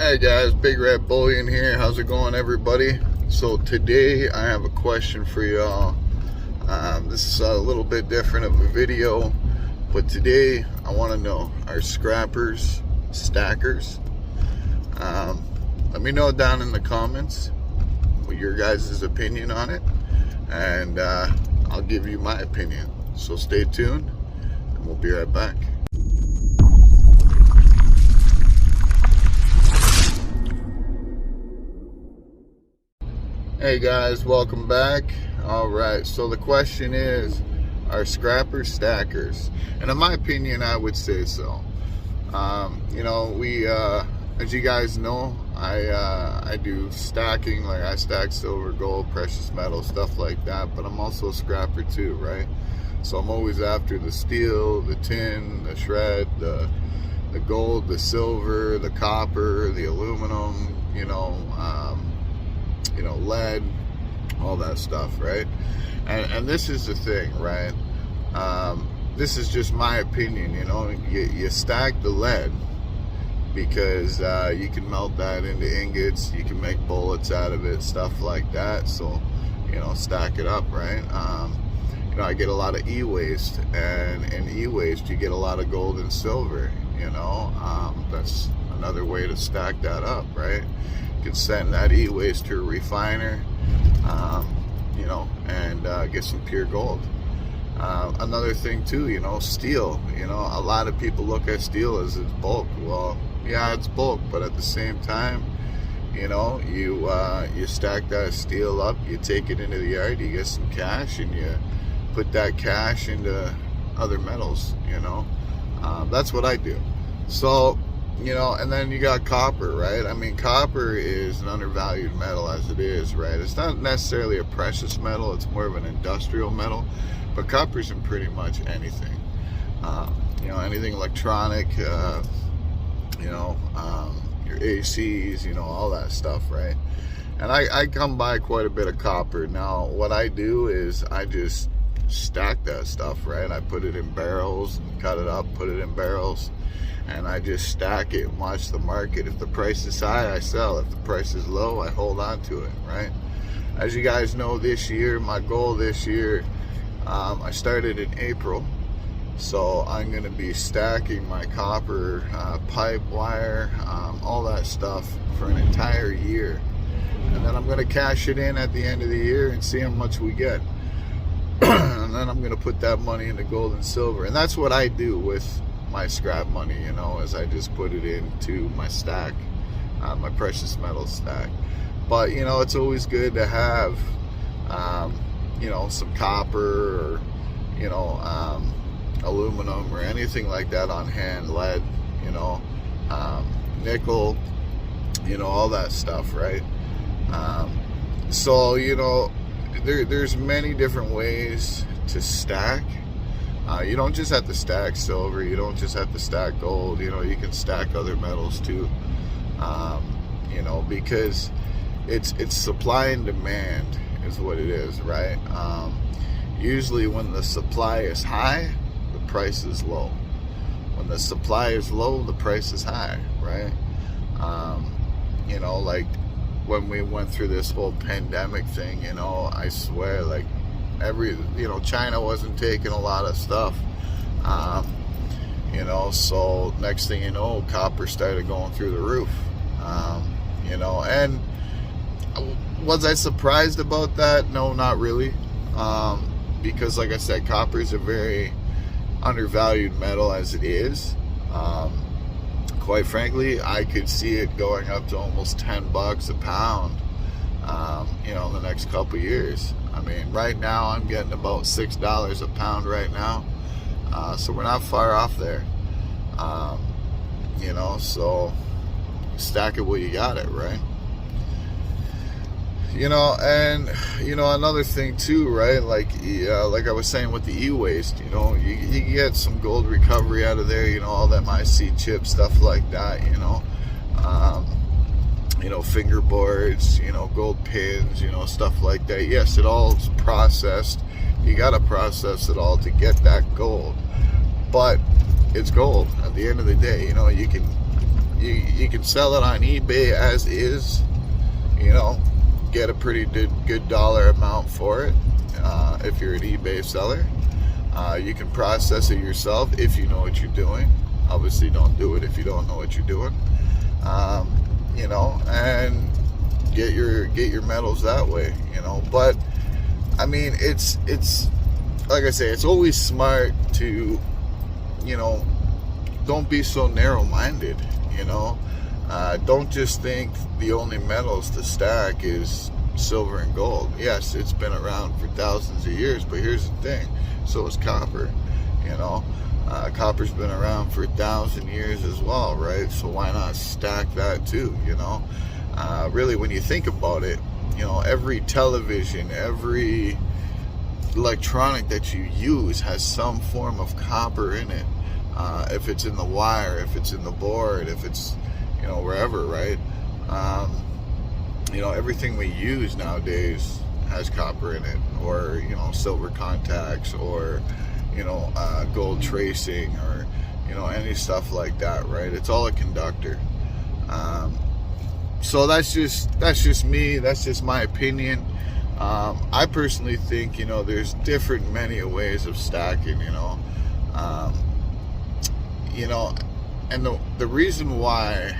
Hey guys, Big Red Bullion here. How's it going, everybody? So today I have a question for y'all. This is a little bit different of a video, but today I want to know, are scrappers stackers? Let me know down in the comments what your guys' opinion on it, and I'll give you my opinion. So stay tuned and we'll be right back. Hey guys, welcome back. Alright, so the question is, are scrappers stackers? And in my opinion, I would say so. As you guys know, I do stacking. Like, I stack silver, gold, precious metal, stuff like that, but I'm also a scrapper too, right? So I'm always after the steel, the tin, the shred, the gold, the silver, the copper, the aluminum, lead, all that stuff, right? And this is the thing, right? This is just my opinion. You stack the lead because you can melt that into ingots, you can make bullets out of it, stuff like that. So stack it up, right? I get a lot of e-waste, and in e-waste you get a lot of gold and silver. That's another way to stack that up, right? You can send that e-waste to a refiner, and get some pure gold. Another thing too, steel. A lot of people look at steel as it's bulk. Well, yeah, it's bulk, but at the same time, you stack that steel up, you take it into the yard, you get some cash, and you put that cash into other metals. That's what I do. So, and then you got copper, right? I mean, copper is an undervalued metal as it is, right? It's not necessarily a precious metal, it's more of an industrial metal, but copper's in pretty much anything. Anything electronic, your ACs, all that stuff, right? And I come by quite a bit of copper. Now, what I do is I just stack that stuff, right? I put it in barrels and cut it up, put it in barrels, and I just stack it and watch the market. If the price is high, I sell. If the price is low, I hold on to it, right? As you guys know, this year, my goal this year, I started in April, so I'm going to be stacking my copper, pipe, wire, all that stuff for an entire year. And then I'm going to cash it in at the end of the year and see how much we get. And then I'm going to put that money into gold and silver. And that's what I do with my scrap money, is I just put it into my stack, my precious metal stack. But, it's always good to have, some copper or, aluminum or anything like that on hand, lead, nickel, all that stuff, right? There's many different ways to stack. You don't just have to stack silver, you don't just have to stack gold, you can stack other metals too, because it's supply and demand is what it is, right? Usually when the supply is high, the price is low. When the supply is low, the price is high, right? Like when we went through this whole pandemic thing, I swear, like, China wasn't taking a lot of stuff, so next thing you know, copper started going through the roof, and was I surprised about that? No, not really, because like I said, copper is a very undervalued metal as it is. Quite frankly, I could see it going up to almost $10 a pound, in the next couple years. I mean, right now I'm getting about $6 a pound right now, so we're not far off there. So stack it where you got it, right? And another thing too, right? Like I was saying with the e-waste, you get some gold recovery out of there, all that IC chip stuff like that, fingerboards, gold pins, stuff like that. Yes, it all is processed. You got to process it all to get that gold, but it's gold at the end of the day. You you can sell it on eBay as is, you know, get a pretty good dollar amount for it if you're an eBay seller. You can process it yourself if you know what you're doing. Obviously don't do it if you don't know what you're doing. You know, and get your metals that way, you know. But I mean, it's like I say, it's always smart to, you know, don't be so narrow-minded, you know. Don't just think the only metals to stack is silver and gold. Yes, it's been around for thousands of years, but here's the thing, so is copper, you know. Copper's been around for 1,000 years as well, right? So why not stack that too, you know? Really, when you think about it, you know, every television, every electronic that you use has some form of copper in it. If it's in the wire, if it's in the board, if it's, you know, wherever, right? You know, everything we use nowadays has copper in it, or, you know, silver contacts, or, you know, gold tracing, or, you know, any stuff like that, right? It's all a conductor. So that's just me. That's just my opinion. I personally think, you know, there's many ways of stacking, you know. You know, and the reason why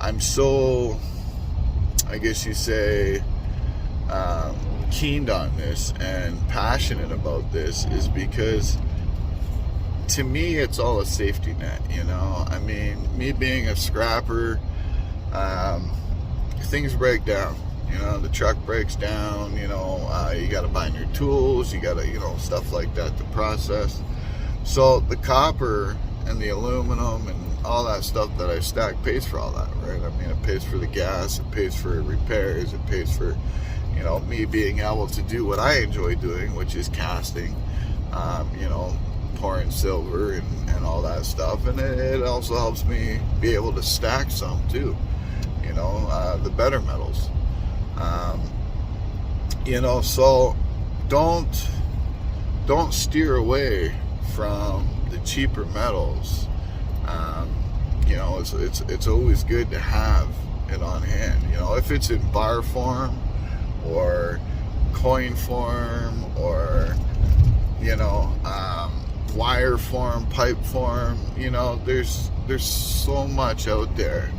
I'm so, I guess you say, keened on this and passionate about this is because, to me, it's all a safety net, you know. I mean, me being a scrapper, things break down, you know. The truck breaks down, you know. You got to buy new tools, you got to, you know, stuff like that to process. So the copper and the aluminum and all that stuff that I stack pays for all that, right? I mean, it pays for the gas, it pays for repairs, it pays for, you know, me being able to do what I enjoy doing, which is casting, you know, pouring silver and all that stuff. And it also helps me be able to stack some too, you know, the better metals. You know, so don't steer away from the cheaper metals. You know, it's always good to have it on hand. You know, if it's in bar form or coin form, or, you know, wire form, pipe form, you know, there's so much out there.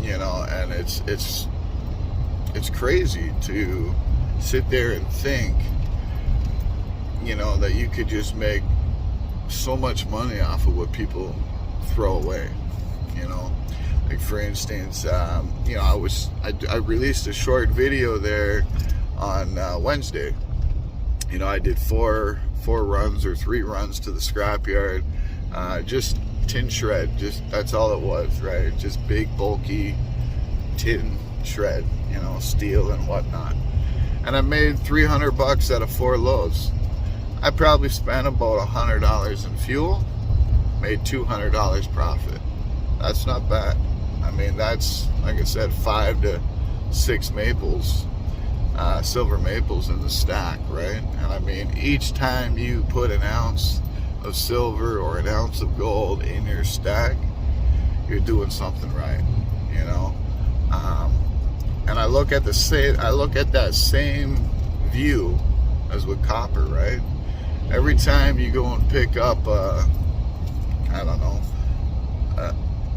You know, and it's crazy to sit there and think, you know, that you could just make so much money off of what people throw away, you know. Like, for instance, you know, I released a short video there on Wednesday. You know, I did four runs or 3 runs to the scrapyard, just tin shred, just that's all it was, right? Just big bulky tin shred, you know, steel and whatnot. And I made $300 out of 4 loads. I probably spent about $100 in fuel, made $200 profit. That's not bad. I mean, that's, like I said, 5 to 6 maples, silver maples in the stack, right? And I mean, each time you put an ounce of silver or an ounce of gold in your stack, you're doing something right, you know. And I look at that same view as with copper, right? Every time you go and pick up, I don't know,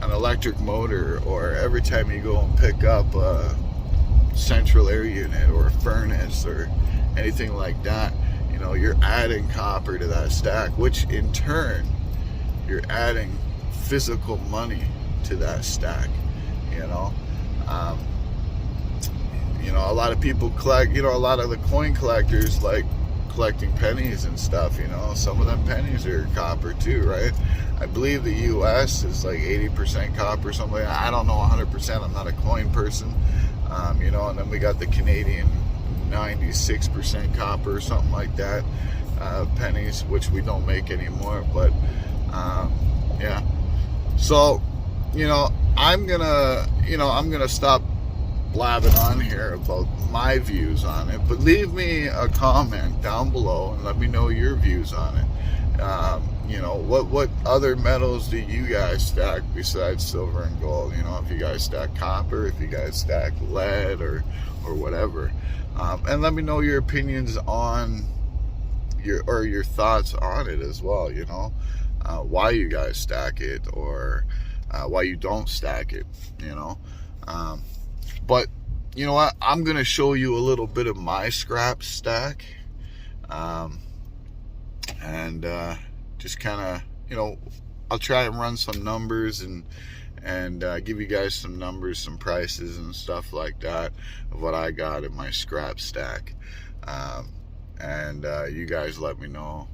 an electric motor, or every time you go and pick up a central air unit or a furnace or anything like that, you know, you're adding copper to that stack, which in turn, you're adding physical money to that stack, you know. You know, a lot of people collect, you know, a lot of the coin collectors like collecting pennies and stuff, you know. Some of them pennies are copper too, right? I believe the US is like 80% copper, something like that. I don't know 100%, I'm not a coin person. You know, and then we got the Canadian 96% copper, something like that, pennies, which we don't make anymore. But yeah, so, you know, I'm gonna stop blabbing on here about my views on it, but leave me a comment down below and let me know your views on it. you know, what other metals do you guys stack besides silver and gold? You know, if you guys stack copper, if you guys stack lead, or whatever. And let me know your opinions on your thoughts on it as well. You know, why you guys stack it, or why you don't stack it. You know, but you know what? I'm gonna show you a little bit of my scrap stack, and just kind of, you know, I'll try and run some numbers and give you guys some numbers, some prices and stuff like that of what I got in my scrap stack. And you guys let me know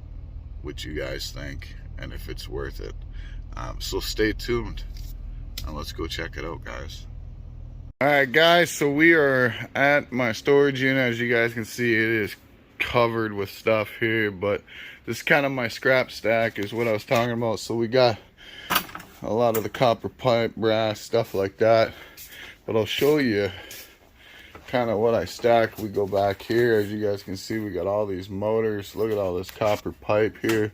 what you guys think and if it's worth it. So stay tuned and let's go check it out, guys. All right, guys, so we are at my storage unit. As you guys can see, it is covered with stuff here, but this is kind of my scrap stack is what I was talking about. So we got a lot of the copper pipe, brass, stuff like that, but I'll show you kind of what I stack. We go back here, as you guys can see, we got all these motors. Look at all this copper pipe here,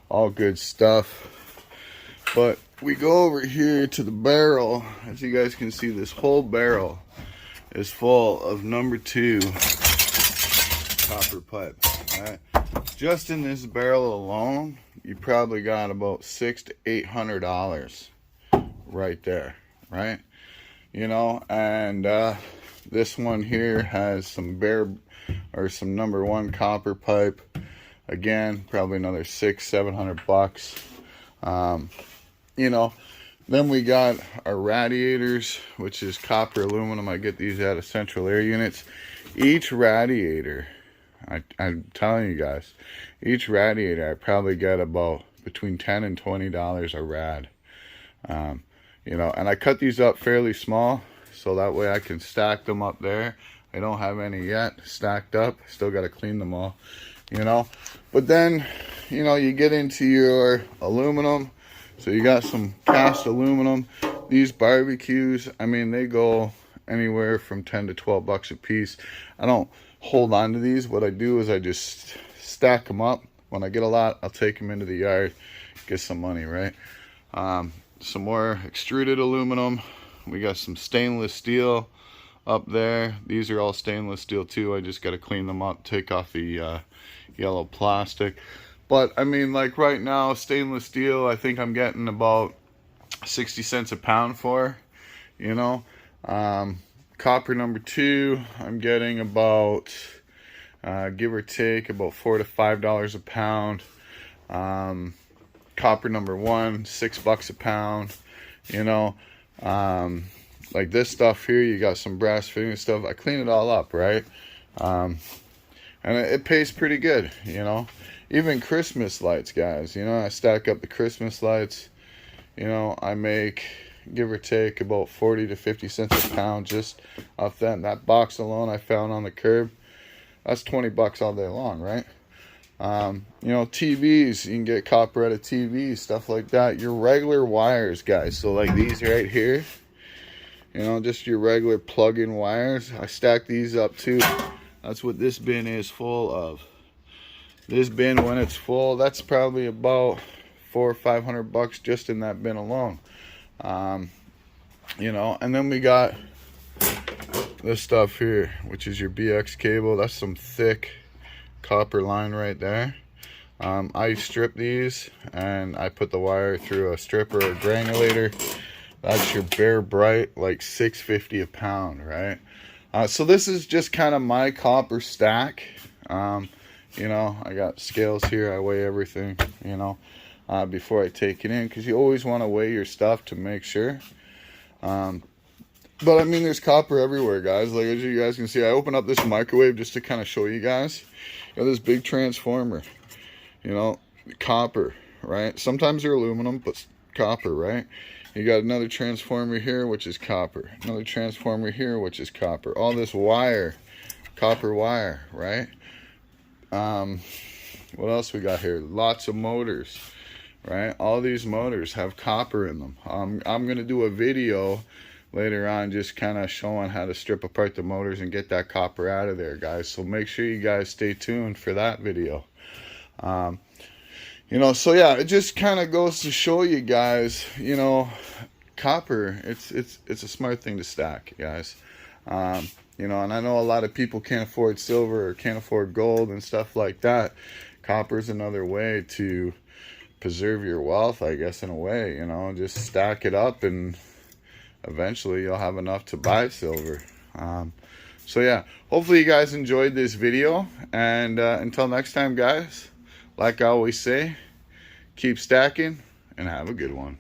all good stuff. But we go over here to the barrel. As you guys can see, this whole barrel is full of number 2 copper pipe. All right, just in this barrel alone, you probably got about $600 to $800 right there, right? You know, and this one here has some some number 1 copper pipe. Again, probably another $600-700. You know, then we got our radiators, which is copper aluminum. I get these out of Central Air Units. Each radiator, I'm telling you guys, each radiator I probably get about between $10 and $20 a rad. You know, and I cut these up fairly small so that way I can stack them up there. I don't have any yet stacked up. Still got to clean them all, you know. But then, you know, you get into your aluminum. So you got some cast aluminum. These barbecues, I mean, they go anywhere from 10 to 12 bucks a piece. I don't hold on to these. What I do is I just stack them up. When I get a lot, I'll take them into the yard, get some money, right? Some more extruded aluminum. We got some stainless steel up there. These are all stainless steel too. I just got to clean them up, take off the yellow plastic. But I mean, like right now, stainless steel, I think I'm getting about 60 cents a pound for, you know. Copper number 2, I'm getting about, give or take, about $4 to $5 a pound. Copper number 1, $6 a pound, you know. Like this stuff here, you got some brass fitting stuff. I clean it all up, right? And it pays pretty good, you know. Even Christmas lights, guys, you know, I stack up the Christmas lights. You know, I make, give or take, about 40 to 50 cents a pound just off that. And that box alone I found on the curb, that's 20 bucks all day long, right? You know, TVs, you can get copper out of TVs, stuff like that. Your regular wires, guys, so like these right here, you know, just your regular plug-in wires. I stack these up too. That's what this bin is full of. This bin, when it's full, that's probably about $400 or $500 just in that bin alone. You know, and then we got this stuff here, which is your BX cable. That's some thick copper line right there. I strip these and I put the wire through a stripper or granulator. That's your bare bright, like $6.50 a pound, right? So this is just kind of my copper stack. You know, I got scales here. I weigh everything, you know, before I take it in, because you always want to weigh your stuff to make sure. But I mean, there's copper everywhere, guys. Like, as you guys can see, I opened up this microwave just to kind of show you guys. You know, this big transformer, you know, copper, right? Sometimes they're aluminum, but copper, right? You got another transformer here, which is copper. Another transformer here, which is copper. All this wire, copper wire, right? What else we got here? Lots of motors, right? All these motors have copper in them. I'm going to do a video later on just kind of showing how to strip apart the motors and get that copper out of there, guys. So make sure you guys stay tuned for that video. You know, so yeah, it just kind of goes to show you guys, you know, copper, it's a smart thing to stack, guys. You know, and I know a lot of people can't afford silver or can't afford gold and stuff like that. Copper's another way to preserve your wealth, I guess, in a way. You know, just stack it up and eventually you'll have enough to buy silver. So yeah, hopefully you guys enjoyed this video, and until next time, guys, like I always say, keep stacking and have a good one.